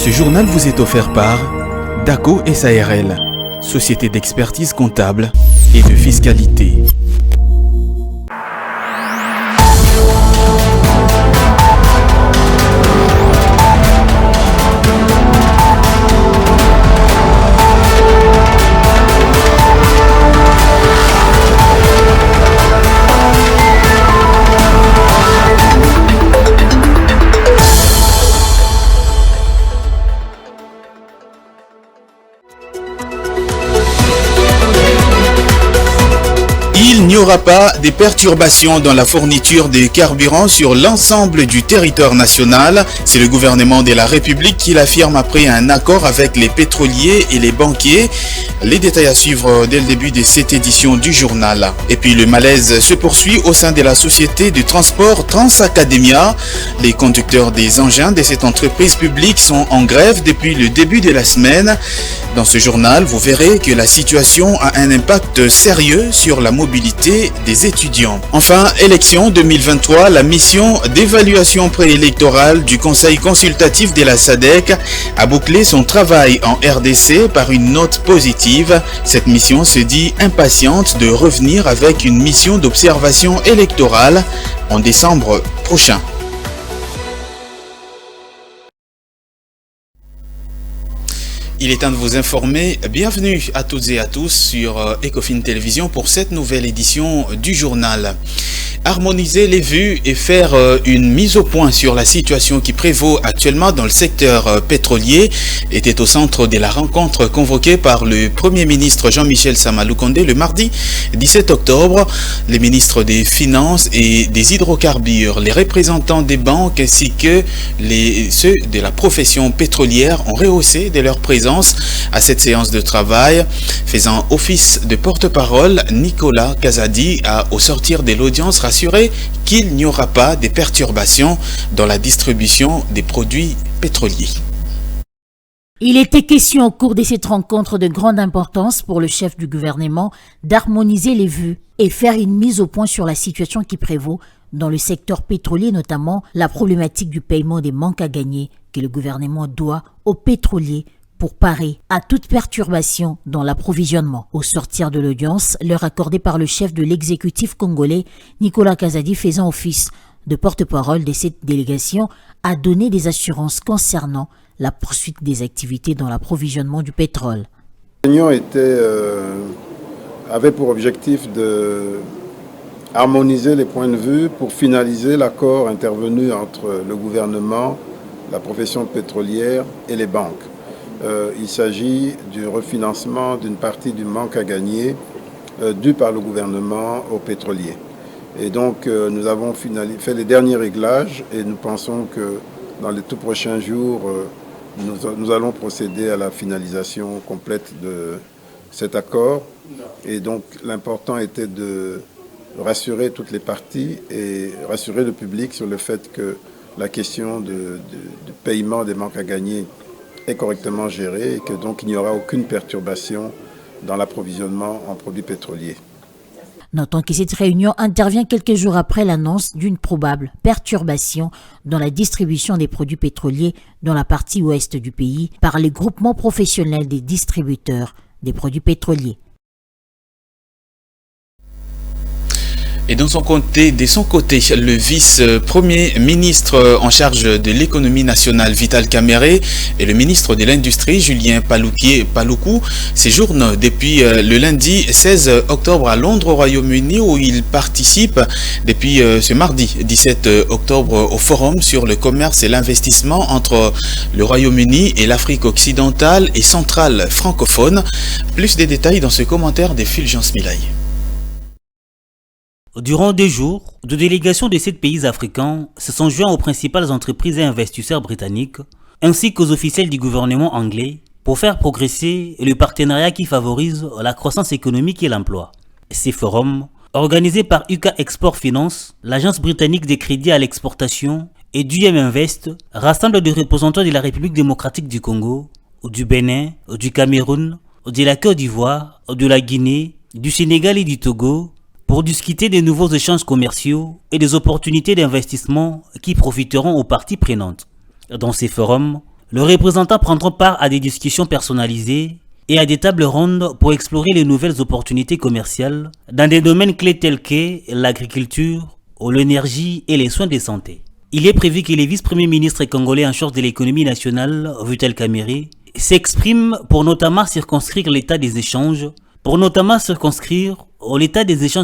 Ce journal vous est offert par DACO SARL, société d'expertise comptable et de fiscalité. Il n'y aura pas de perturbations dans la fourniture des carburants sur l'ensemble du territoire national. C'est le gouvernement de la République qui l'affirme après un accord avec les pétroliers et les banquiers. Les détails à suivre dès le début de cette édition du journal. Et puis le malaise se poursuit au sein de la société de transport Transacademia. Les conducteurs des engins de cette entreprise publique sont en grève depuis le début de la semaine. Dans ce journal, vous verrez que la situation a un impact sérieux sur la mobilité des étudiants. Enfin, élection 2023, la mission d'évaluation préélectorale du Conseil consultatif de la SADC a bouclé son travail en RDC par une note positive. Cette mission se dit impatiente de revenir avec une mission d'observation électorale en décembre prochain. Il est temps de vous informer. Bienvenue à toutes et à tous sur Ecofin Télévision pour cette nouvelle édition du journal. Harmoniser les vues et faire une mise au point sur la situation qui prévaut actuellement dans le secteur pétrolier était au centre de la rencontre convoquée par le Premier ministre Jean-Michel Sama Lukonde le mardi 17 octobre. Les ministres des Finances et des Hydrocarbures, les représentants des banques ainsi que ceux de la profession pétrolière ont rehaussé de leur présence à cette séance de travail. Faisant office de porte-parole, Nicolas Kazadi a, au sortir de l'audience, rassuré qu'il n'y aura pas de perturbations dans la distribution des produits pétroliers. Il était question au cours de cette rencontre de grande importance pour le chef du gouvernement d'harmoniser les vues et faire une mise au point sur la situation qui prévaut dans le secteur pétrolier, notamment la problématique du paiement des manques à gagner que le gouvernement doit aux pétroliers pour parer à toute perturbation dans l'approvisionnement. Au sortir de l'audience, l'heure accordée par le chef de l'exécutif congolais, Nicolas Kazadi, faisant office de porte-parole de cette délégation, a donné des assurances concernant la poursuite des activités dans l'approvisionnement du pétrole. La réunion avait pour objectif de harmoniser les points de vue pour finaliser l'accord intervenu entre le gouvernement, la profession pétrolière et les banques. Il s'agit du refinancement d'une partie du manque à gagner dû par le gouvernement aux pétroliers. Et donc nous avons fait les derniers réglages et nous pensons que dans les tout prochains jours, nous allons procéder à la finalisation complète de cet accord. Et donc l'important était de rassurer toutes les parties et rassurer le public sur le fait que la question du paiement des manques à gagner est correctement gérée et que donc il n'y aura aucune perturbation dans l'approvisionnement en produits pétroliers. Notons que cette réunion intervient quelques jours après l'annonce d'une probable perturbation dans la distribution des produits pétroliers dans la partie ouest du pays par les groupements professionnels des distributeurs des produits pétroliers. Et de son côté, le vice-premier ministre en charge de l'économie nationale, Vital Kamerhe, et le ministre de l'Industrie, Julien Paluku, séjournent depuis le lundi 16 octobre à Londres, au Royaume-Uni, où ils participent depuis ce mardi 17 octobre au forum sur le commerce et l'investissement entre le Royaume-Uni et l'Afrique occidentale et centrale francophone. Plus de détails dans ce commentaire de Fulgence Milaï. Durant 2 jours, 2 délégations de 7 pays africains se sont joints aux principales entreprises et investisseurs britanniques, ainsi qu'aux officiels du gouvernement anglais, pour faire progresser le partenariat qui favorise la croissance économique et l'emploi. Ces forums, organisés par UK Export Finance, l'agence britannique des crédits à l'exportation, et d'UM Invest, rassemblent des représentants de la République démocratique du Congo, du Bénin, du Cameroun, de la Côte d'Ivoire, de la Guinée, du Sénégal et du Togo, pour discuter des nouveaux échanges commerciaux et des opportunités d'investissement qui profiteront aux parties prenantes. Dans ces forums, Les représentants prendront part à des discussions personnalisées et à des tables rondes pour explorer les nouvelles opportunités commerciales dans des domaines clés tels que l'agriculture, l'énergie et les soins de santé. Il est prévu que les vice-premiers ministres congolais en charge de l'économie nationale, Vital Kamerhe, s'expriment pour notamment circonscrire l'état des échanges,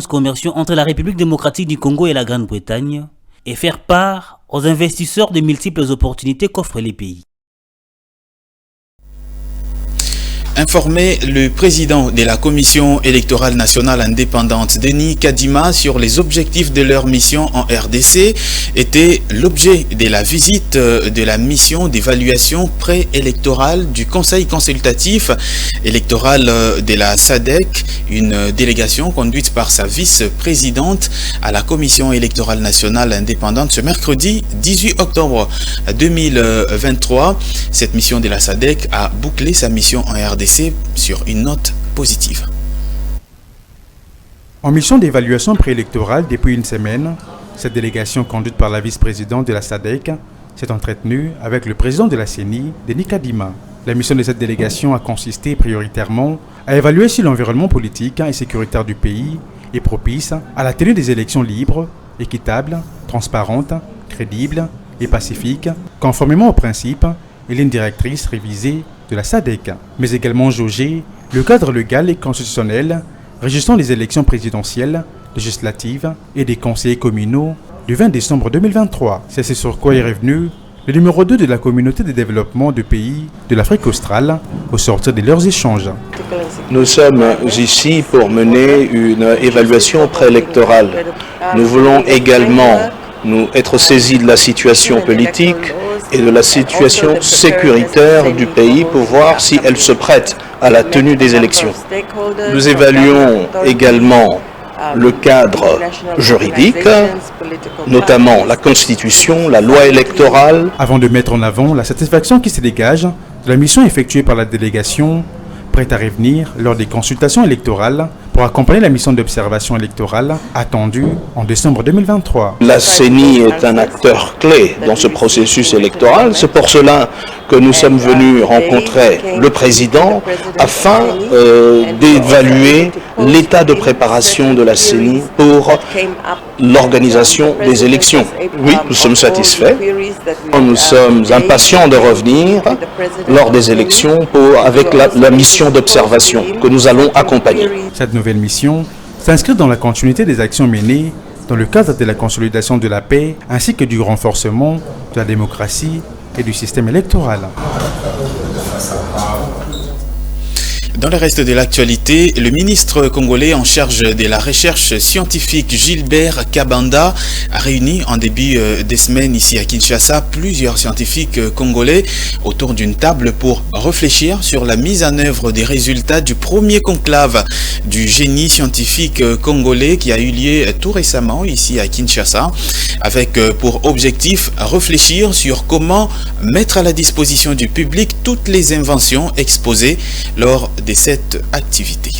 commerciaux entre la République démocratique du Congo et la Grande-Bretagne et faire part aux investisseurs de multiples opportunités qu'offrent les pays. Informer le président de la Commission électorale nationale indépendante, Denis Kadima, sur les objectifs de leur mission en RDC était l'objet de la visite de la mission d'évaluation préélectorale du Conseil consultatif électoral de la SADC, une délégation conduite par sa vice-présidente à la Commission électorale nationale indépendante ce mercredi 18 octobre 2023. Cette mission de la SADC a bouclé sa mission en RDC sur une note positive. En mission d'évaluation préélectorale depuis une semaine, cette délégation conduite par la vice-présidente de la SADC s'est entretenue avec le président de la CENI, Denis Kadima. La mission de cette délégation a consisté prioritairement à évaluer si l'environnement politique et sécuritaire du pays est propice à la tenue des élections libres, équitables, transparentes, crédibles et pacifiques, conformément aux principes et lignes directrices révisées de la SADC, mais également jauger le cadre légal et constitutionnel régissant les élections présidentielles, législatives et des conseillers communaux du 20 décembre 2023. C'est ce sur quoi est revenu le numéro 2 de la communauté de développement de pays de l'Afrique australe au sortir de leurs échanges. Nous sommes ici pour mener une évaluation préélectorale. Nous voulons également nous être saisis de la situation politique et de la situation sécuritaire du pays pour voir si elle se prête à la tenue des élections. Nous évaluons également le cadre juridique, notamment la Constitution, la loi électorale. Avant de mettre en avant la satisfaction qui se dégage de la mission effectuée par la délégation, prête à revenir lors des consultations électorales pour accompagner la mission d'observation électorale attendue en décembre 2023. La CENI est un acteur clé dans ce processus électoral. C'est pour cela que nous sommes venus rencontrer le président afin d'évaluer l'état de préparation de la CENI pour l'organisation des élections. Oui, nous sommes satisfaits. Nous sommes impatients de revenir lors des élections avec la mission d'observation que nous allons accompagner. Cette nouvelle mission s'inscrit dans la continuité des actions menées dans le cadre de la consolidation de la paix ainsi que du renforcement de la démocratie et du système électoral. Dans le reste de l'actualité, le ministre congolais en charge de la recherche scientifique Gilbert Kabanda a réuni en début de semaine ici à Kinshasa plusieurs scientifiques congolais autour d'une table pour réfléchir sur la mise en œuvre des résultats du premier conclave du génie scientifique congolais qui a eu lieu tout récemment ici à Kinshasa, avec pour objectif réfléchir sur comment mettre à la disposition du public toutes les inventions exposées lors de cette activité.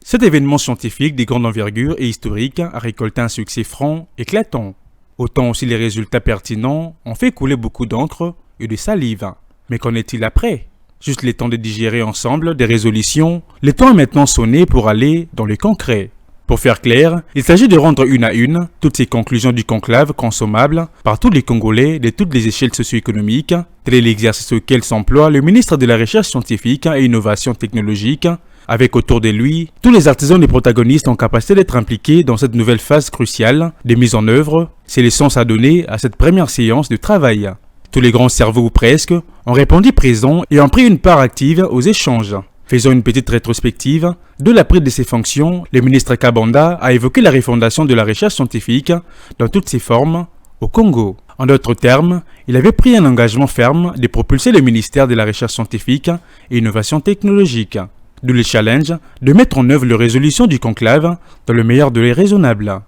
Cet événement scientifique de grande envergure et historique a récolté un succès franc, éclatant. Autant aussi les résultats pertinents ont fait couler beaucoup d'encre et de salive. Mais qu'en est-il après? Juste le temps de digérer ensemble des résolutions, le temps est maintenant sonné pour aller dans le concret. Pour faire clair, il s'agit de rendre une à une toutes ces conclusions du conclave consommables par tous les Congolais de toutes les échelles socio-économiques. Tel est l'exercice auquel s'emploie le ministre de la Recherche scientifique et Innovation technologique, avec autour de lui tous les artisans et protagonistes en capacité d'être impliqués dans cette nouvelle phase cruciale de mise en œuvre. C'est le sens à donner à cette première séance de travail. Tous les grands cerveaux ou presque ont répondu présents et ont pris une part active aux échanges. Faisant une petite rétrospective de la prise de ses fonctions, le ministre Kabanda a évoqué la refondation de la recherche scientifique dans toutes ses formes au Congo. En d'autres termes, il avait pris un engagement ferme de propulser le ministère de la Recherche scientifique et Innovation technologique. D'où le challenge de mettre en œuvre les résolutions du conclave dans le meilleur délai raisonnable.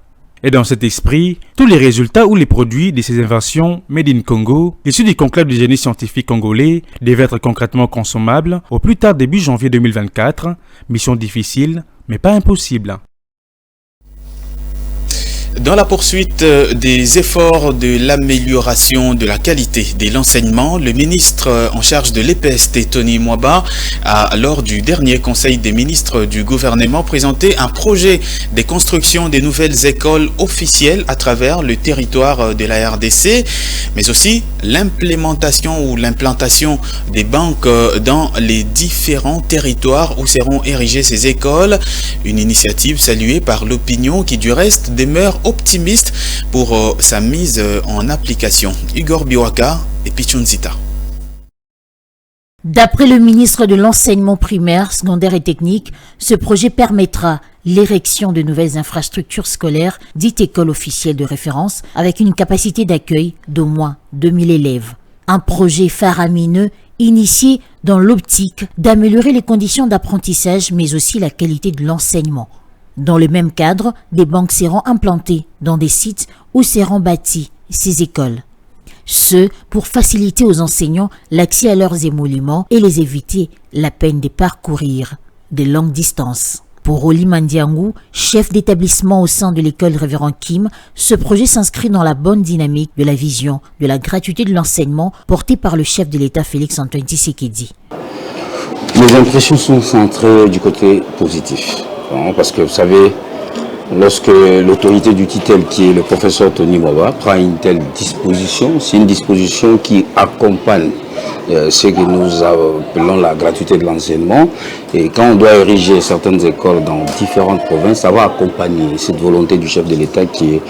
Et dans cet esprit, tous les résultats ou les produits de ces inventions made in Congo, issus du conclave du génie scientifique congolais, devaient être concrètement consommables au plus tard début janvier 2024, mission difficile mais pas impossible. Dans la poursuite des efforts de l'amélioration de la qualité de l'enseignement, le ministre en charge de l'EPST, Tony Mwaba, a, lors du dernier conseil des ministres du gouvernement, présenté un projet de construction des nouvelles écoles officielles à travers le territoire de la RDC, mais aussi l'implémentation ou l'implantation des banques dans les différents territoires où seront érigées ces écoles. Une initiative saluée par l'opinion qui, du reste, demeure optimiste pour sa mise en application. Igor Biwaka et Pichunzita. D'après le ministre de l'Enseignement primaire, secondaire et technique, ce projet permettra l'érection de nouvelles infrastructures scolaires, dites écoles officielles de référence, avec une capacité d'accueil d'au moins 2000 élèves. Un projet faramineux initié dans l'optique d'améliorer les conditions d'apprentissage, mais aussi la qualité de l'enseignement. Dans le même cadre, des banques seront implantées dans des sites où seront bâties ces écoles. Ce, pour faciliter aux enseignants l'accès à leurs émoluments et les éviter la peine de parcourir de longues distances. Pour Oli Mandiangou, chef d'établissement au sein de l'école Révérend Kim, ce projet s'inscrit dans la bonne dynamique de la vision de la gratuité de l'enseignement portée par le chef de l'État Félix-Antoine Tshisekedi. Les impressions sont centrées du côté positif. Parce que vous savez, lorsque l'autorité du titel, qui est le professeur Tony Mwaba, prend une telle disposition, c'est une disposition qui accompagne ce que nous appelons la gratuité de l'enseignement. Et quand on doit ériger certaines écoles dans différentes provinces, ça va accompagner cette volonté du chef de l'État qui est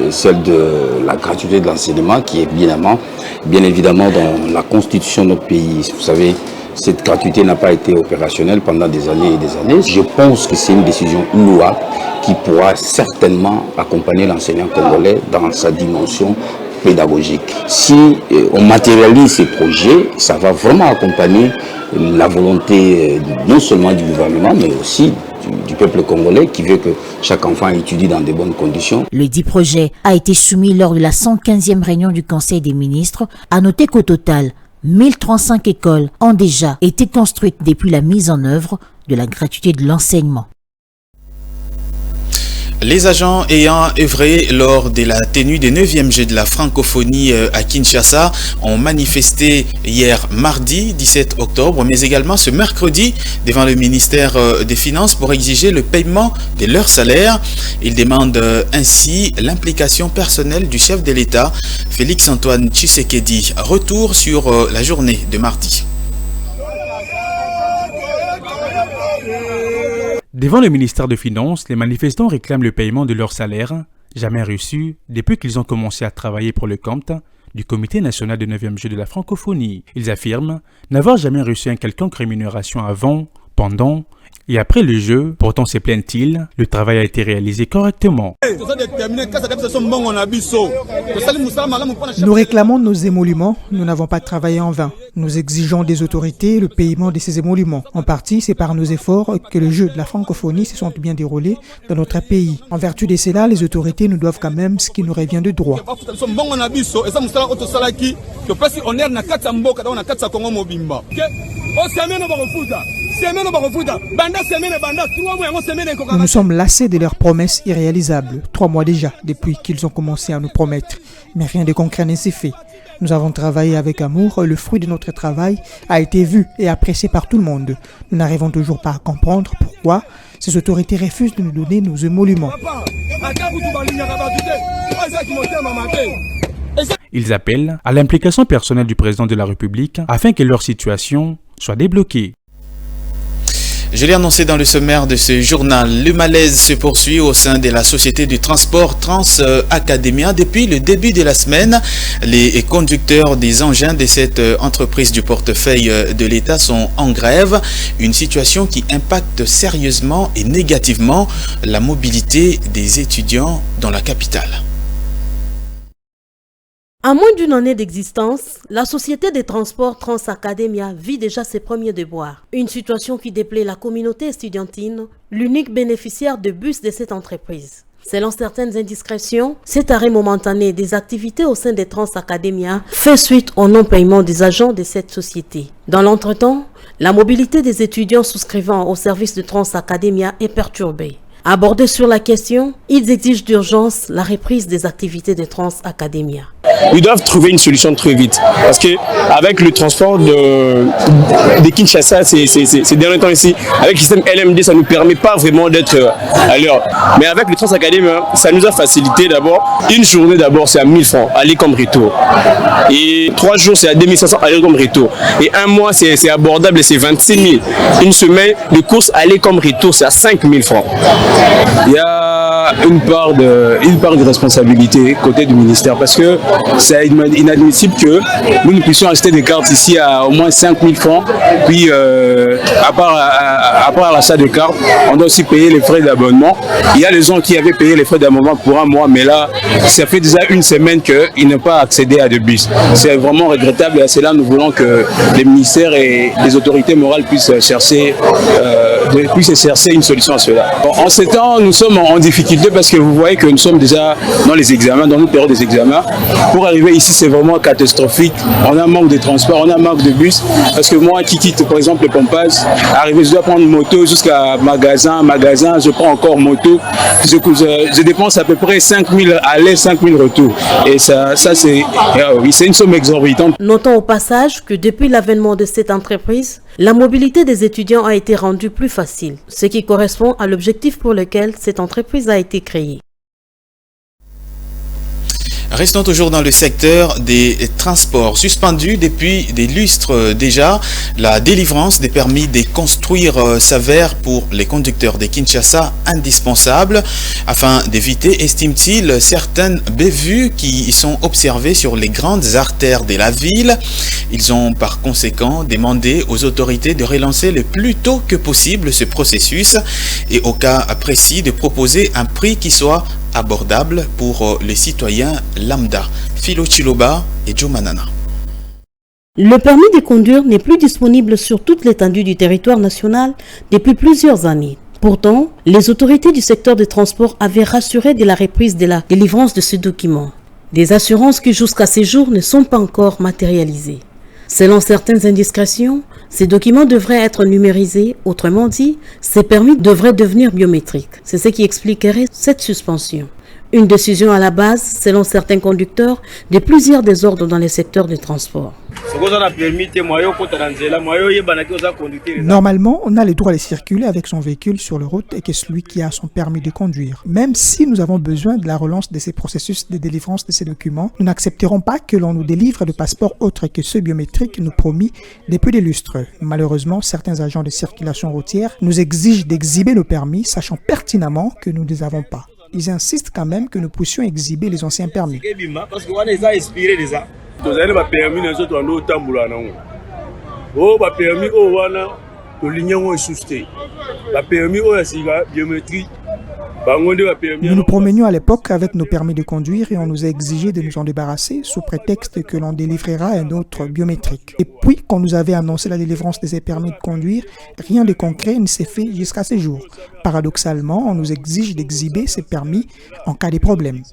celle de la gratuité de l'enseignement, qui est bien évidemment dans la constitution de notre pays. Vous savez, cette gratuité n'a pas été opérationnelle pendant des années et des années. Je pense que c'est une décision louable qui pourra certainement accompagner l'enseignant congolais dans sa dimension pédagogique. Si on matérialise ces projets, ça va vraiment accompagner la volonté non seulement du gouvernement, mais aussi du peuple congolais qui veut que chaque enfant étudie dans de bonnes conditions. Le dit projet a été soumis lors de la 115e réunion du Conseil des ministres. À noter qu'au total, 1035 écoles ont déjà été construites depuis la mise en œuvre de la gratuité de l'enseignement. Les agents ayant œuvré lors de la tenue des 9e Jeux de la francophonie à Kinshasa ont manifesté hier mardi 17 octobre, mais également ce mercredi devant le ministère des Finances pour exiger le paiement de leur salaire. Ils demandent ainsi l'implication personnelle du chef de l'État, Félix-Antoine Tshisekedi. Retour sur la journée de mardi. Devant le ministère des Finances, les manifestants réclament le paiement de leur salaire, jamais reçu depuis qu'ils ont commencé à travailler pour le compte du Comité national de 9e Jeux de la francophonie. Ils affirment n'avoir jamais reçu une quelconque rémunération avant, pendant et après le jeu. Pourtant, se plaignent-ils, le travail a été réalisé correctement. Nous réclamons nos émoluments, nous n'avons pas travaillé en vain. Nous exigeons des autorités le paiement de ces émoluments. En partie, c'est par nos efforts que les Jeux de la francophonie se sont bien déroulés dans notre pays. En vertu de cela, les autorités nous doivent quand même ce qui nous revient de droit. Nous nous sommes lassés de leurs promesses irréalisables. 3 mois déjà, depuis qu'ils ont commencé à nous promettre. Mais rien de concret ne s'est fait. Nous avons travaillé avec amour, le fruit de notre travail a été vu et apprécié par tout le monde. Nous n'arrivons toujours pas à comprendre pourquoi ces autorités refusent de nous donner nos émoluments. Ils appellent à l'implication personnelle du président de la République afin que leur situation soit débloquée. Je l'ai annoncé dans le sommaire de ce journal, le malaise se poursuit au sein de la société du transport Trans-Academia. Depuis le début de la semaine, les conducteurs des engins de cette entreprise du portefeuille de l'État sont en grève. Une situation qui impacte sérieusement et négativement la mobilité des étudiants dans la capitale. À moins d'une année d'existence, la société des transports Trans-Academia vit déjà ses premiers déboires. Une situation qui déplaît la communauté estudiantine, l'unique bénéficiaire de bus de cette entreprise. Selon certaines indiscrétions, cet arrêt momentané des activités au sein des Trans-Academia fait suite au non-paiement des agents de cette société. Dans l'entretemps, la mobilité des étudiants souscrivant au service de Trans-Academia est perturbée. Abordés sur la question, ils exigent d'urgence la reprise des activités de Trans Academia. Ils doivent trouver une solution très vite. Parce qu'avec le transport de Kinshasa, ces derniers temps ici, avec le système LMD, ça ne nous permet pas vraiment d'être à l'heure. Mais avec le Trans Academia, ça nous a facilité d'abord. Une journée d'abord, c'est à 1000 francs, aller comme retour. Et 3 jours, c'est à 2500, aller comme retour. Et un mois, c'est abordable et c'est 26 000. Une semaine de course, aller comme retour, c'est à 5000 francs. Il y a une part de responsabilité côté du ministère parce que c'est inadmissible que nous puissions acheter des cartes ici à au moins 5000 francs. Puis à part l'achat de cartes, on doit aussi payer les frais d'abonnement. Il y a des gens qui avaient payé les frais d'abonnement pour un mois, mais là, ça fait déjà une semaine qu'ils n'ont pas accédé à des bus. C'est vraiment regrettable et c'est là nous voulons que les ministères et les autorités morales puissent chercher une solution à cela. En ces temps, nous sommes en difficulté parce que vous voyez que nous sommes déjà dans les examens, dans notre période des examens. Pour arriver ici, c'est vraiment catastrophique. On a un manque de transport, on a un manque de bus. Parce que moi qui quitte par exemple le pompage, arriver, je dois prendre une moto jusqu'à magasin, je prends encore moto. Je dépense à peu près 5000 aller, 5000 retours. Et ça c'est une somme exorbitante. Notons au passage que depuis l'avènement de cette entreprise, la mobilité des étudiants a été rendue plus facile, ce qui correspond à l'objectif pour lequel cette entreprise a été créée. Restons toujours dans le secteur des transports. Suspendu depuis des lustres déjà, la délivrance des permis de construire s'avère pour les conducteurs de Kinshasa indispensable afin d'éviter, estime-t-il, certaines bévues qui sont observées sur les grandes artères de la ville. Ils ont par conséquent demandé aux autorités de relancer le plus tôt que possible ce processus et au cas précis de proposer un prix qui soit abordable pour les citoyens lambda. Philo Chiloba et Joe Manana. Le permis de conduire n'est plus disponible sur toute l'étendue du territoire national depuis plusieurs années. Pourtant, les autorités du secteur des transports avaient rassuré de la reprise de la délivrance de ce document. Des assurances qui jusqu'à ces jours ne sont pas encore matérialisées. Selon certaines indiscrétions, ces documents devraient être numérisés, autrement dit, ces permis devraient devenir biométriques. C'est ce qui expliquerait cette suspension. Une décision à la base, selon certains conducteurs, de plusieurs désordres dans les secteurs du transport. Normalement, on a le droit de circuler avec son véhicule sur la route et que celui qui a son permis de conduire. Même si nous avons besoin de la relance de ces processus de délivrance de ces documents, nous n'accepterons pas que l'on nous délivre de passeports autres que ceux biométriques nous promis depuis des lustres. Malheureusement, certains agents de circulation routière nous exigent d'exhiber nos permis, sachant pertinemment que nous ne les avons pas. Ils insistent quand même que nous puissions exhiber les anciens permis. Nous nous promenions à l'époque avec nos permis de conduire et on nous a exigé de nous en débarrasser sous prétexte que l'on délivrera un autre biométrique. Et puis, quand nous avait annoncé la délivrance de ces permis de conduire, rien de concret ne s'est fait jusqu'à ce jour. Paradoxalement, on nous exige d'exhiber ces permis en cas de problème.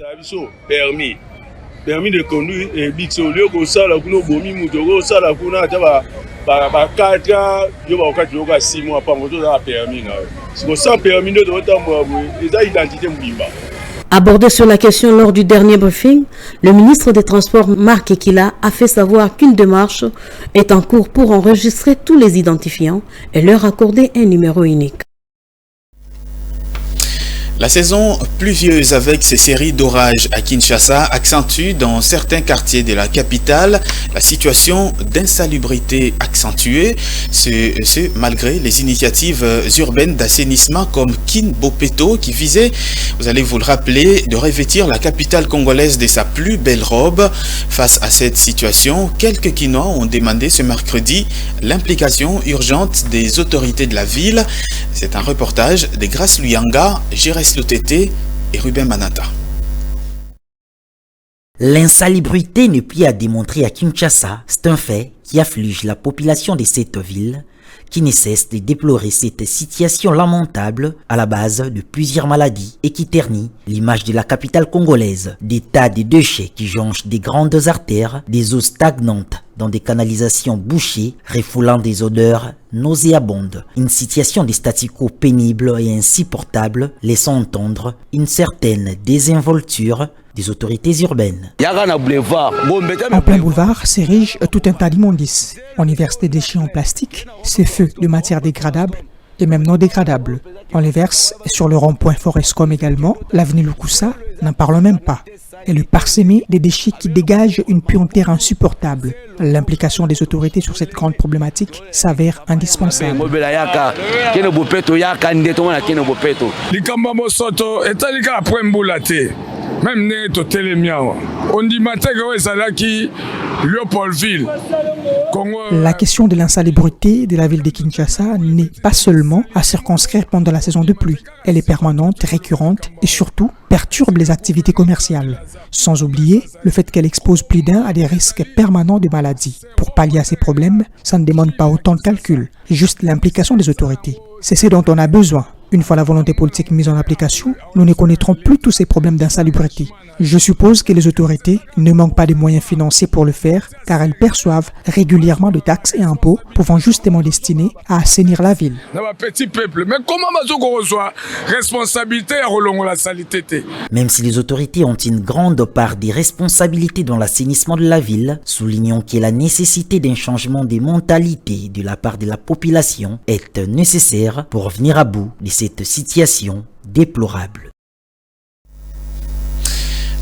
Permis de conduire et bixo lieu ko sala kuno bomi muto ko sala kuna taba ba 4 ans yo ba okati yo ka 6 mois pa moto za permis na siko sans permis de tambo eza identité mbimba. Abordé sur la question lors du dernier briefing, le ministre des Transports Marc Ekila a fait savoir qu'une démarche est en cours pour enregistrer tous les identifiants et leur accorder un numéro unique. La saison pluvieuse avec ses séries d'orages à Kinshasa accentue dans certains quartiers de la capitale la situation d'insalubrité accentuée, ce malgré les initiatives urbaines d'assainissement comme Kin Bopeto qui visait, vous allez vous le rappeler, de revêtir la capitale congolaise de sa plus belle robe. Face à cette situation, quelques Kinois ont demandé ce mercredi l'implication urgente des autorités de la ville. C'est un reportage de Grace Luyanga, Gérès Lotete et Ruben Manata. L'insalubrité n'est plus à démontrer à Kinshasa. C'est un fait qui afflige la population de cette ville qui ne cesse de déplorer cette situation lamentable à la base de plusieurs maladies et qui ternit l'image de la capitale congolaise. Des tas de déchets qui jonchent des grandes artères, des eaux stagnantes dans des canalisations bouchées, refoulant des odeurs nauséabondes. Une situation de statu quo pénible et insupportable, laissant entendre une certaine désinvolture des autorités urbaines. En plein boulevard s'érige tout un tas d'immondices. On y verse des déchets en plastique, ces feux de matières dégradables et même non dégradables. On les verse sur le rond-point Forescom également, l'avenue Lukusa, n'en parlons même pas. Et le parsemé des déchets qui dégagent une puanteur insupportable. L'implication des autorités sur cette grande problématique s'avère indispensable. Même on dit Léopoldville. La question de l'insalubrité de la ville de Kinshasa n'est pas seulement à circonscrire pendant la saison de pluie. Elle est permanente, récurrente et surtout perturbe les activités commerciales. Sans oublier le fait qu'elle expose plus d'un à des risques permanents de maladies. Pour pallier à ces problèmes, ça ne demande pas autant de calcul, juste l'implication des autorités. C'est ce dont on a besoin. Une fois la volonté politique mise en application, nous ne connaîtrons plus tous ces problèmes d'insalubrité. Je suppose que les autorités ne manquent pas de moyens financiers pour le faire, car elles perçoivent régulièrement de taxes et impôts pouvant justement destiner à assainir la ville. Petit peuple, mais comment on reçoit responsabilité à la saleté? Même si les autorités ont une grande part des responsabilités dans l'assainissement de la ville, soulignons que la nécessité d'un changement de mentalité de la part de la population est nécessaire pour venir à bout de cette situation déplorable.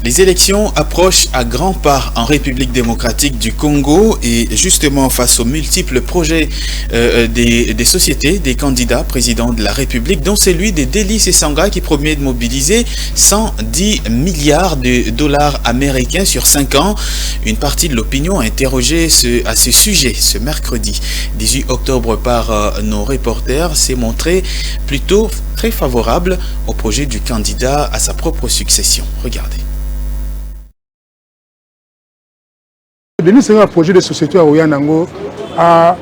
Les élections approchent à grands pas en République démocratique du Congo et justement face aux multiples projets des sociétés, des candidats présidents de la République, dont celui des Délices et Sangha qui promet de mobiliser 110 milliards de dollars américains sur 5 ans. Une partie de l'opinion a interrogé à ce sujet ce mercredi 18 octobre par nos reporters s'est montré plutôt très favorable au projet du candidat à sa propre succession. Regardez. Un projet de société à Oyanango à...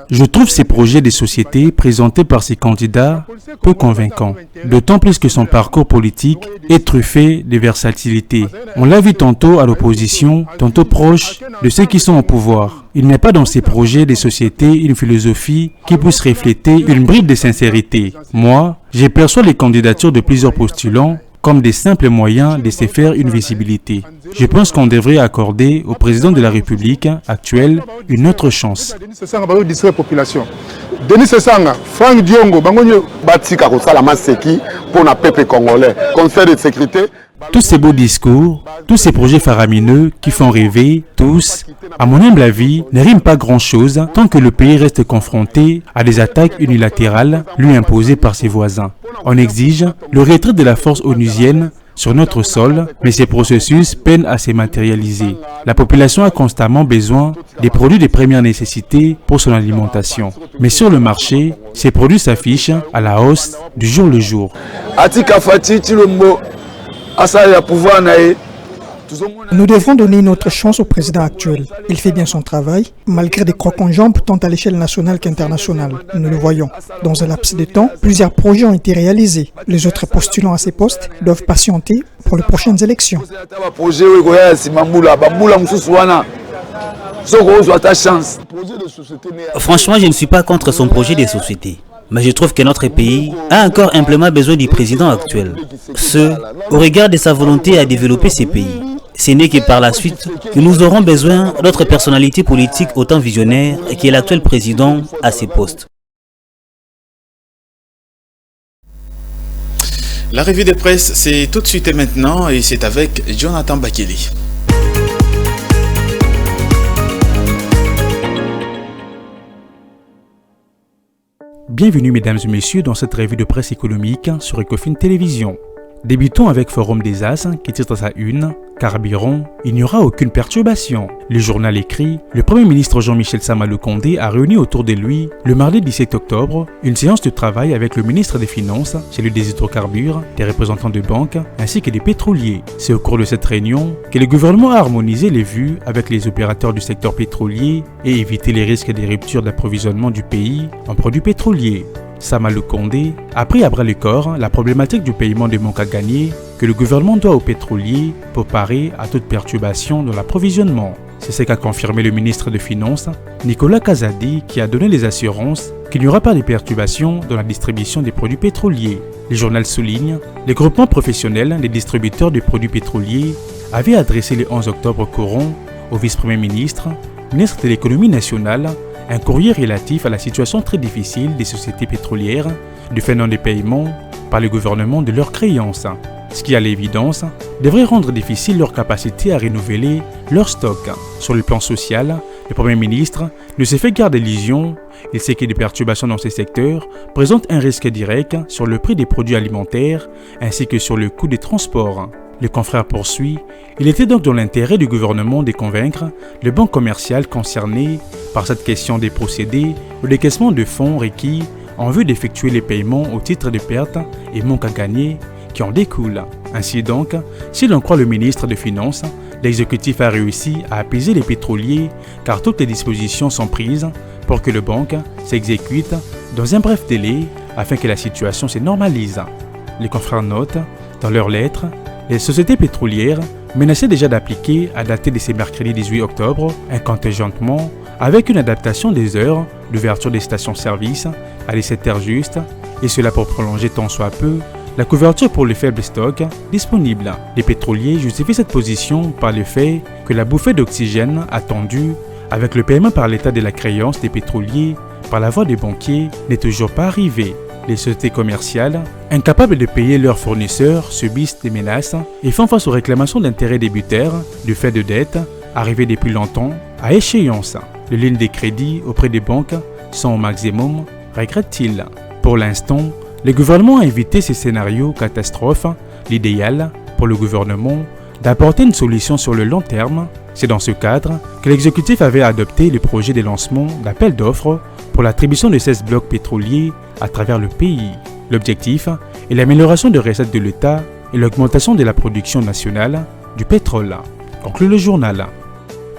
Je trouve ces projets de société présentés par ces candidats peu convaincants, d'autant plus que son parcours politique est truffé de versatilité. On l'a vu tantôt à l'opposition, tantôt proche de ceux qui sont au pouvoir. Il n'y a pas dans ces projets de société une philosophie qui puisse refléter une bride de sincérité. Moi, je perçois les candidatures de plusieurs postulants comme des simples moyens de se faire une visibilité. Je pense qu'on devrait accorder au président de la République actuelle une autre chance. Denis Sessanga, Franck Diongo, Batika Salamaseki pour le peuple congolais, Conseil de sécurité. Tous ces beaux discours, tous ces projets faramineux qui font rêver, tous, à mon humble avis, ne riment pas grand-chose tant que le pays reste confronté à des attaques unilatérales lui imposées par ses voisins. On exige le retrait de la force onusienne sur notre sol, mais ces processus peinent à se matérialiser. La population a constamment besoin des produits de première nécessité pour son alimentation. Mais sur le marché, ces produits s'affichent à la hausse du jour le jour. Nous devrons donner une autre chance au président actuel. Il fait bien son travail, malgré des crocs en jambes tant à l'échelle nationale qu'internationale. Nous le voyons. Dans un laps de temps, plusieurs projets ont été réalisés. Les autres postulants à ces postes doivent patienter pour les prochaines élections. Franchement, je ne suis pas contre son projet de société. Mais je trouve que notre pays a encore amplement besoin du président actuel. Au regard de sa volonté à développer ces pays. Ce n'est que par la suite que nous aurons besoin d'autres personnalités politiques autant visionnaires que l'actuel président à ses postes. La revue de presse, c'est tout de suite et maintenant et c'est avec Jonathan Bakeli. Bienvenue mesdames et messieurs dans cette revue de presse économique sur Ecofin Télévision. Débutons avec Forum des As qui titre à sa une « Carburant, il n'y aura aucune perturbation ». Le journal écrit « Le Premier ministre Jean-Michel Sama Lukonde a réuni autour de lui, le mardi 17 octobre, une séance de travail avec le ministre des Finances, celui des hydrocarbures, des représentants de banques ainsi que des pétroliers. C'est au cours de cette réunion que le gouvernement a harmonisé les vues avec les opérateurs du secteur pétrolier et évité les risques des ruptures d'approvisionnement du pays en produits pétroliers. Sama Lukonde a pris à bras le corps la problématique du paiement des manques à gagner que le gouvernement doit aux pétroliers pour parer à toute perturbation dans l'approvisionnement. C'est ce qu'a confirmé le ministre des Finances, Nicolas Kazadi, qui a donné les assurances qu'il n'y aura pas de perturbations dans la distribution des produits pétroliers. Le journal souligne, les groupements professionnels des distributeurs de produits pétroliers avaient adressé le 11 octobre courant au vice-premier ministre, ministre de l'économie nationale, un courrier relatif à la situation très difficile des sociétés pétrolières du fait non des paiements par le gouvernement de leurs créances, ce qui à l'évidence devrait rendre difficile leur capacité à renouveler leur stock. Sur le plan social, le Premier ministre ne s'est fait garde d'illusions. Il sait que des perturbations dans ces secteurs présentent un risque direct sur le prix des produits alimentaires ainsi que sur le coût des transports. Le confrère poursuit, il était donc dans l'intérêt du gouvernement de convaincre les banques commerciales concernées par cette question des procédés au décaissement de fonds requis en vue d'effectuer les paiements au titre de pertes et manques à gagner qui en découlent. Ainsi donc, si l'on croit le ministre des Finances, l'exécutif a réussi à apaiser les pétroliers car toutes les dispositions sont prises pour que les banques s'exécutent dans un bref délai afin que la situation se normalise. Les confrères notent, dans leurs lettres, les sociétés pétrolières menaçaient déjà d'appliquer, à dater de ce mercredi 18 octobre, un contingentement avec une adaptation des heures d'ouverture des stations-service à 17h juste, et cela pour prolonger tant soit peu la couverture pour les faibles stocks disponibles. Les pétroliers justifient cette position par le fait que la bouffée d'oxygène attendue avec le paiement par l'État de la créance des pétroliers par la voie des banquiers n'est toujours pas arrivée. Les sociétés commerciales, incapables de payer leurs fournisseurs, subissent des menaces et font face aux réclamations d'intérêts débuteurs du fait de dettes arrivées depuis longtemps à échéance. Les lignes de crédit auprès des banques sont au maximum, regrette-t-il. Pour l'instant, le gouvernement a évité ces scénarios catastrophes. L'idéal pour le gouvernement d'apporter une solution sur le long terme. C'est dans ce cadre que l'exécutif avait adopté le projet de lancement d'appel d'offres pour l'attribution de 16 blocs pétroliers à travers le pays. L'objectif est l'amélioration des recettes de l'État et l'augmentation de la production nationale du pétrole. Conclut le journal.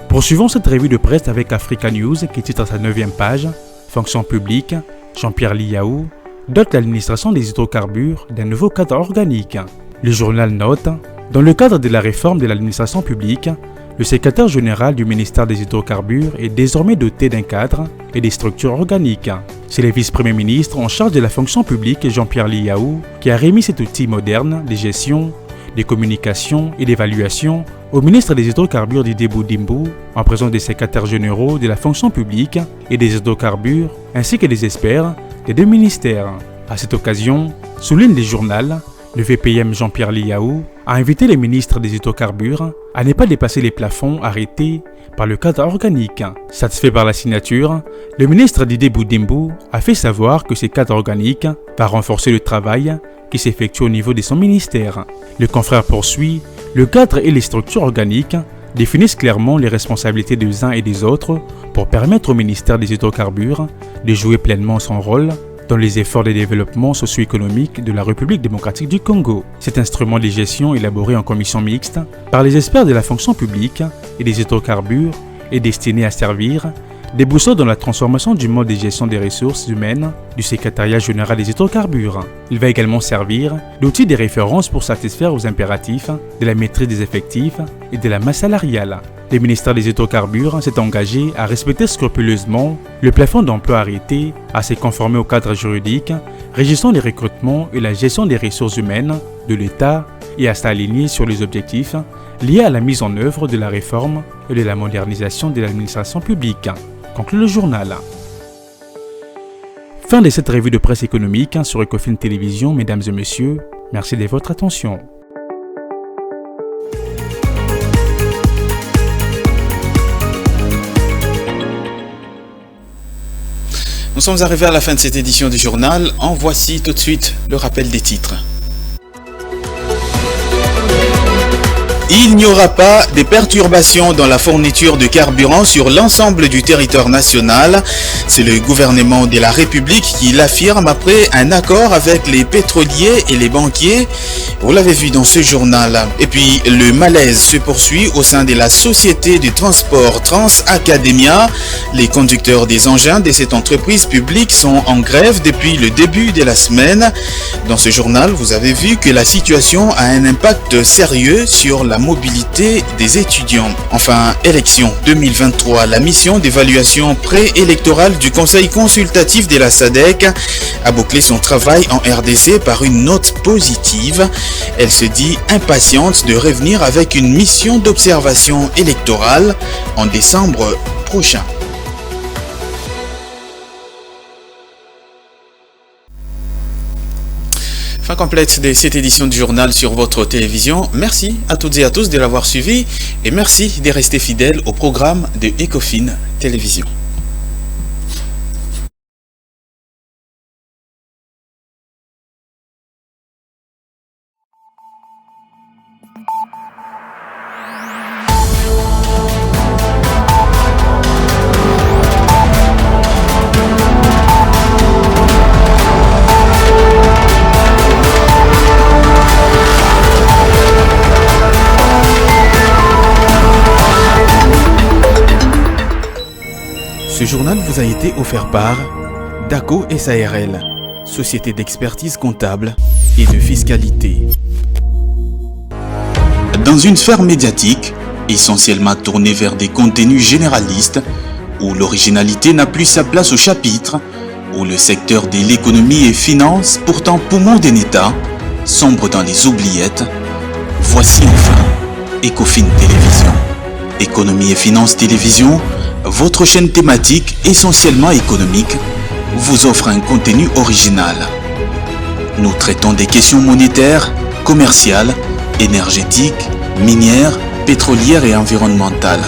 Poursuivons cette revue de presse avec Africa News qui titre à sa 9e page « Fonction publique, Jean-Pierre Liaou dote l'administration des hydrocarbures d'un nouveau cadre organique ». Le journal note, dans le cadre de la réforme de l'administration publique, le secrétaire général du ministère des hydrocarbures est désormais doté d'un cadre et des structures organiques. C'est le vice-premier ministre en charge de la fonction publique Jean-Pierre Liaou qui a remis cet outil moderne de gestion, de communication et d'évaluation au ministre des hydrocarbures Didier Boudimbo en présence des secrétaires généraux de la fonction publique et des hydrocarbures ainsi que des experts des deux ministères. À cette occasion, souligne le journal, le VPM Jean-Pierre Liaou a invité les ministres des hydrocarbures à ne pas dépasser les plafonds arrêtés par le cadre organique. Satisfait par la signature, le ministre Didier Boudimbo a fait savoir que ce cadre organique va renforcer le travail qui s'effectue au niveau de son ministère. Le confrère poursuit, le cadre et les structures organiques définissent clairement les responsabilités des uns et des autres pour permettre au ministère des hydrocarbures de jouer pleinement son rôle dans les efforts de développement socio-économique de la République démocratique du Congo. Cet instrument de gestion élaboré en commission mixte par les experts de la fonction publique et des hydrocarbures est destiné à servir des boussoles dans la transformation du mode de gestion des ressources humaines du secrétariat général des hydrocarbures. Il va également servir d'outil de référence pour satisfaire aux impératifs de la maîtrise des effectifs et de la masse salariale. Le ministère des hydrocarbures s'est engagé à respecter scrupuleusement le plafond d'emploi arrêté, à se conformer au cadre juridique régissant les recrutements et la gestion des ressources humaines de l'État et à s'aligner sur les objectifs liés à la mise en œuvre de la réforme et de la modernisation de l'administration publique. Conclut le journal. Fin de cette revue de presse économique sur Ecofin Télévision, mesdames et messieurs. Merci de votre attention. Nous sommes arrivés à la fin de cette édition du journal. En voici tout de suite le rappel des titres. Il n'y aura pas de perturbations dans la fourniture de carburant sur l'ensemble du territoire national. C'est le gouvernement de la République qui l'affirme après un accord avec les pétroliers et les banquiers. Vous l'avez vu dans ce journal. Et puis, le malaise se poursuit au sein de la société du transport Transacademia. Les conducteurs des engins de cette entreprise publique sont en grève depuis le début de la semaine. Dans ce journal, vous avez vu que la situation a un impact sérieux sur la la mobilité des étudiants. Enfin, élection 2023, la mission d'évaluation préélectorale du Conseil consultatif de la SADC a bouclé son travail en RDC par une note positive. Elle se dit impatiente de revenir avec une mission d'observation électorale en décembre prochain. Fin complète de cette édition du journal sur votre télévision. Merci à toutes et à tous de l'avoir suivi et merci de rester fidèles au programme de Ecofin Télévision. Ce journal vous a été offert par DACO SARL, société d'expertise comptable et de fiscalité. Dans une sphère médiatique, essentiellement tournée vers des contenus généralistes, où l'originalité n'a plus sa place au chapitre, où le secteur de l'économie et finance, pourtant poumon d'un État, sombre dans les oubliettes, voici enfin Ecofin Télévision. Économie et finance télévision, votre chaîne thématique essentiellement économique vous offre un contenu original. Nous traitons des questions monétaires, commerciales, énergétiques, minières, pétrolières et environnementales.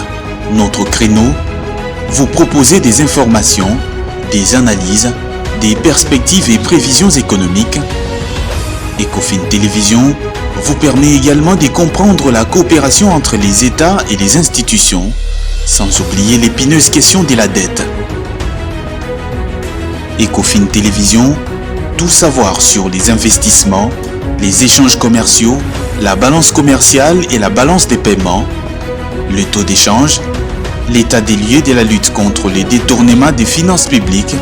Notre créneau, vous proposer des informations, des analyses, des perspectives et prévisions économiques. Ecofin Télévision vous permet également de comprendre la coopération entre les États et les institutions, sans oublier l'épineuse question de la dette. Ecofin Télévision, tout savoir sur les investissements, les échanges commerciaux, la balance commerciale et la balance des paiements, le taux d'échange, l'état des lieux de la lutte contre les détournements des finances publiques,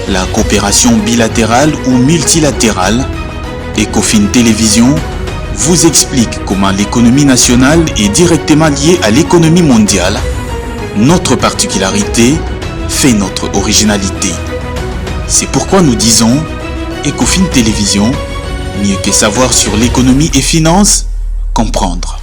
la coopération bilatérale ou multilatérale. Ecofin Télévision vous explique comment l'économie nationale est directement liée à l'économie mondiale. Notre particularité fait notre originalité. C'est pourquoi nous disons Ecofin Télévision, mieux que savoir sur l'économie et finances, comprendre.